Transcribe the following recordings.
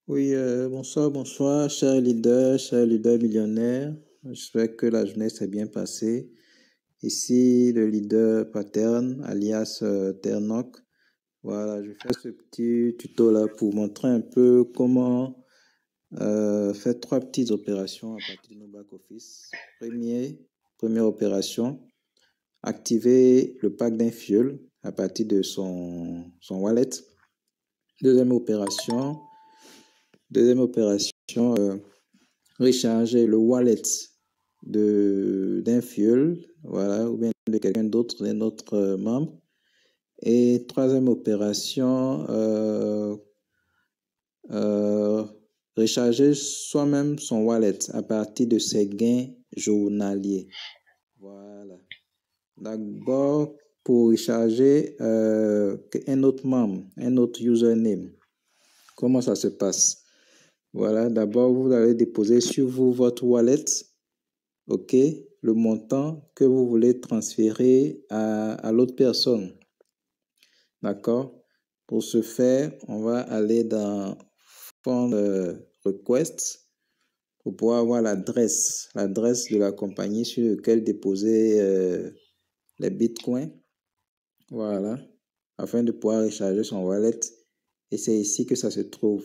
Oui, bonsoir, bonsoir, chers leaders millionnaires. J'espère que la journée s'est bien passée. Ici, le leader Patern, alias Ternok. Voilà, je fais ce petit tuto-là pour montrer un peu comment faire trois petites opérations à partir de nos back-office. Première opération, activer le pack d'un fuel à partir de son wallet. Deuxième opération, recharger le wallet d'un fuel, voilà, ou bien de quelqu'un d'autre, d'un autre membre. Et troisième opération, recharger soi-même son wallet à partir de ses gains journaliers. Voilà. D'abord, pour recharger un autre membre, un autre username, comment ça se passe? Voilà, d'abord, vous allez déposer sur vous votre wallet, OK, le montant que vous voulez transférer à l'autre personne. D'accord? Pour ce faire, on va aller dans Fund Request pour pouvoir avoir l'adresse de la compagnie sur laquelle déposer les bitcoins. Voilà, afin de pouvoir recharger son wallet. Et c'est ici que ça se trouve.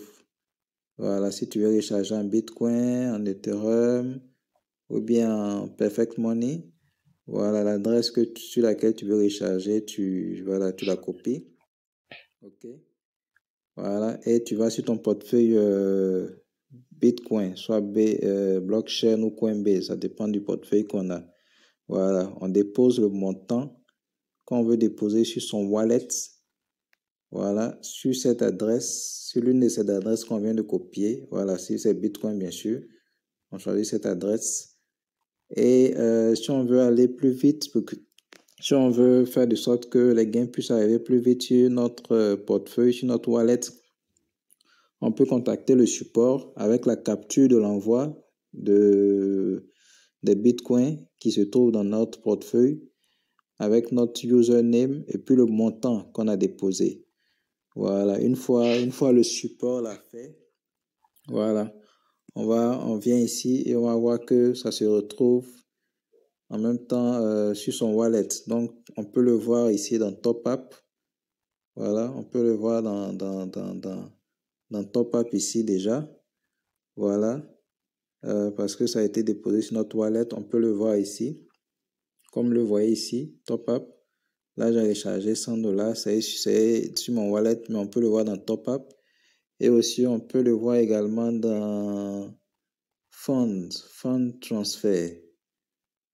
Voilà, si tu veux recharger en Bitcoin, en Ethereum ou bien en Perfect Money, voilà l'adresse sur laquelle tu veux recharger, tu la copies. OK. Voilà, et tu vas sur ton portefeuille Bitcoin, soit Blockchain ou Coinbase, ça dépend du portefeuille qu'on a. Voilà, on dépose le montant qu'on veut déposer sur son wallet. Voilà, sur cette adresse, sur l'une de ces adresses qu'on vient de copier, voilà, si c'est Bitcoin bien sûr, on choisit cette adresse. Et si on veut aller plus vite, si on veut faire de sorte que les gains puissent arriver plus vite sur notre portefeuille, sur notre wallet, on peut contacter le support avec la capture de l'envoi des bitcoins qui se trouvent dans notre portefeuille, avec notre username et puis le montant qu'on a déposé. Voilà, une fois le support l'a fait, voilà, on vient ici et on va voir que ça se retrouve en même temps sur son wallet. Donc, on peut le voir ici dans Top Up. Voilà, on peut le voir dans Top Up ici déjà. Voilà, parce que ça a été déposé sur notre wallet, on peut le voir ici. Comme le voyez ici, Top Up. Là, j'ai rechargé $100, c'est sur mon wallet, mais on peut le voir dans Top Up. Et aussi, on peut le voir également dans Fund Transfer.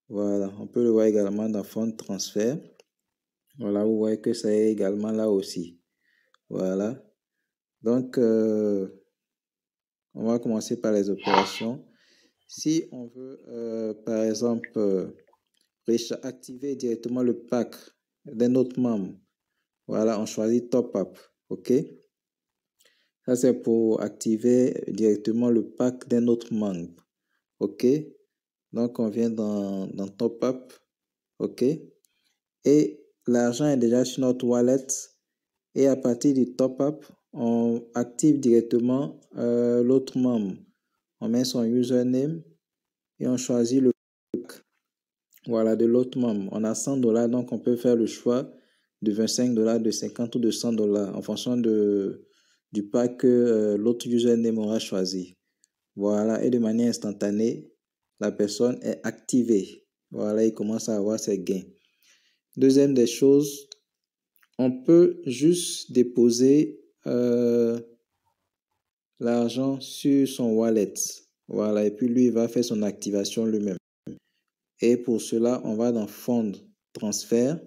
Voilà, on peut le voir également dans Fund Transfer. Voilà, vous voyez que ça est également là aussi. Voilà. Donc, on va commencer par les opérations. Si on veut, par exemple, activer directement le pack d'un autre membre, voilà, on choisit Top Up. OK? Ça, c'est pour activer directement le pack d'un autre membre. OK? Donc, on vient dans Top Up. OK? Et l'argent est déjà sur notre wallet. Et à partir du Top Up, on active directement l'autre membre. On met son username et on choisit le pack. Voilà, de l'autre membre. On a $100, donc on peut faire le choix de $25, de 50 ou de $100 en fonction du pack que l'autre username aura choisi. Voilà, et de manière instantanée, la personne est activée. Voilà, il commence à avoir ses gains. Deuxième des choses, on peut juste déposer l'argent sur son wallet. Voilà, et puis lui, il va faire son activation lui-même. Et pour cela, on va dans Fond Transfert.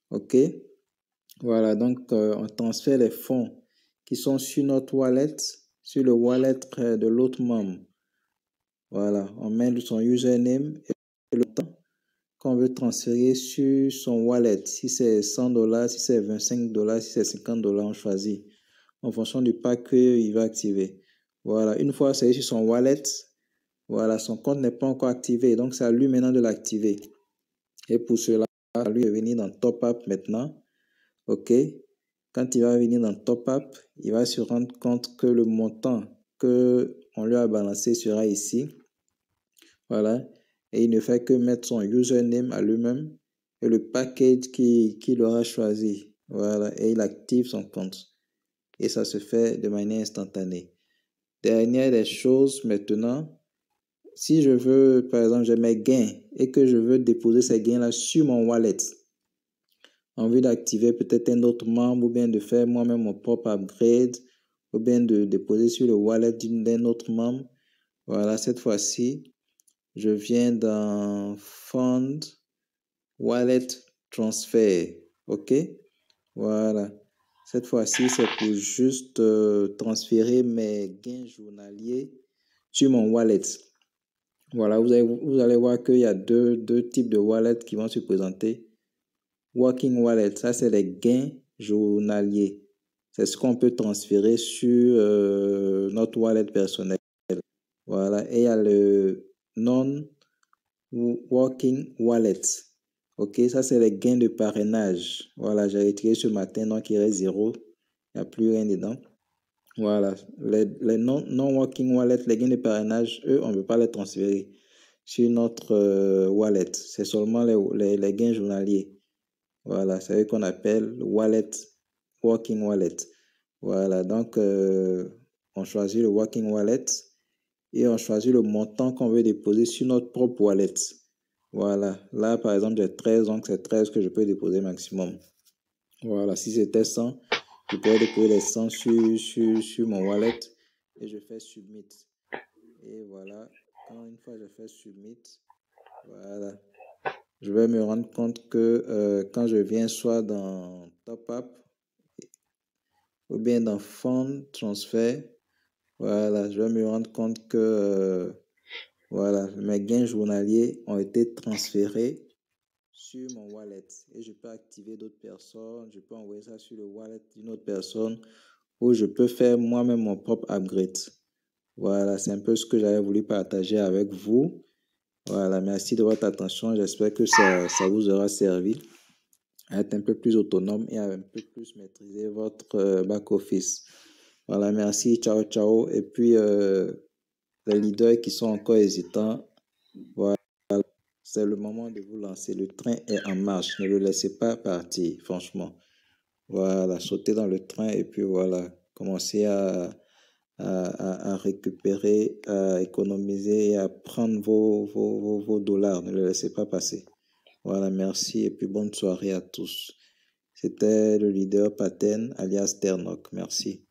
OK? Voilà, donc on transfère les fonds qui sont sur notre wallet, sur le wallet de l'autre membre. Voilà, on met son username et le temps qu'on veut transférer sur son wallet. Si c'est $100, si c'est $25, si c'est $50, on choisit en fonction du pack qu'il va activer. Voilà, une fois c'est sur son wallet, voilà, son compte n'est pas encore activé, donc c'est à lui maintenant de l'activer. Et pour cela, à lui de venir dans Top Up maintenant. OK? Quand il va venir dans Top Up, il va se rendre compte que le montant qu'on lui a balancé sera ici. Voilà. Et il ne fait que mettre son username à lui-même et le package qu'il aura choisi. Voilà. Et il active son compte. Et ça se fait de manière instantanée. Dernière des choses maintenant, si je veux, par exemple, j'ai mes gains et que je veux déposer ces gains-là sur mon wallet, en vue d'activer peut-être un autre membre ou bien de faire moi-même mon propre upgrade ou bien de déposer sur le wallet d'un autre membre, voilà, cette fois-ci, je viens dans Fund Wallet Transfer, ok? Voilà. Cette fois-ci, c'est pour juste transférer mes gains journaliers sur mon wallet. Voilà, vous allez voir qu'il y a deux types de wallets qui vont se présenter. Working wallet, ça c'est les gains journaliers. C'est ce qu'on peut transférer sur notre wallet personnel. Voilà, et il y a le non-working wallet. Ok, ça c'est les gains de parrainage. Voilà, j'ai retiré ce matin, donc il reste 0. Il n'y a plus rien dedans. Voilà, les non-working wallet, les gains de parrainage, eux, on ne peut pas les transférer sur notre wallet. C'est seulement les gains journaliers. Voilà, c'est eux qu'on appelle wallet, working wallet. Voilà, donc on choisit le working wallet et on choisit le montant qu'on veut déposer sur notre propre wallet. Voilà, là par exemple j'ai 13, donc c'est 13 que je peux déposer maximum. Voilà, si c'était 100, je pourrais déposer les 100 sur mon wallet et je fais submit. Et voilà, une fois je fais submit, voilà, je vais me rendre compte que quand je viens soit dans Top Up ou bien dans Fund Transfer, voilà, je vais me rendre compte que voilà, mes gains journaliers ont été transférés sur mon wallet et je peux activer d'autres personnes, je peux envoyer ça sur le wallet d'une autre personne ou je peux faire moi-même mon propre upgrade. Voilà, c'est un peu ce que j'avais voulu partager avec vous. Voilà, merci de votre attention. J'espère que ça vous aura servi à être un peu plus autonome et à un peu plus maîtriser votre back-office. Voilà, merci, ciao, ciao. Et puis, les leaders qui sont encore hésitants, voilà, c'est le moment de vous lancer. Le train est en marche. Ne le laissez pas partir, franchement. Voilà, sautez dans le train et puis voilà, commencez à récupérer, à économiser et à prendre vos dollars. Ne le laissez pas passer. Voilà, merci et puis bonne soirée à tous. C'était le leader Paten alias Ternok. Merci.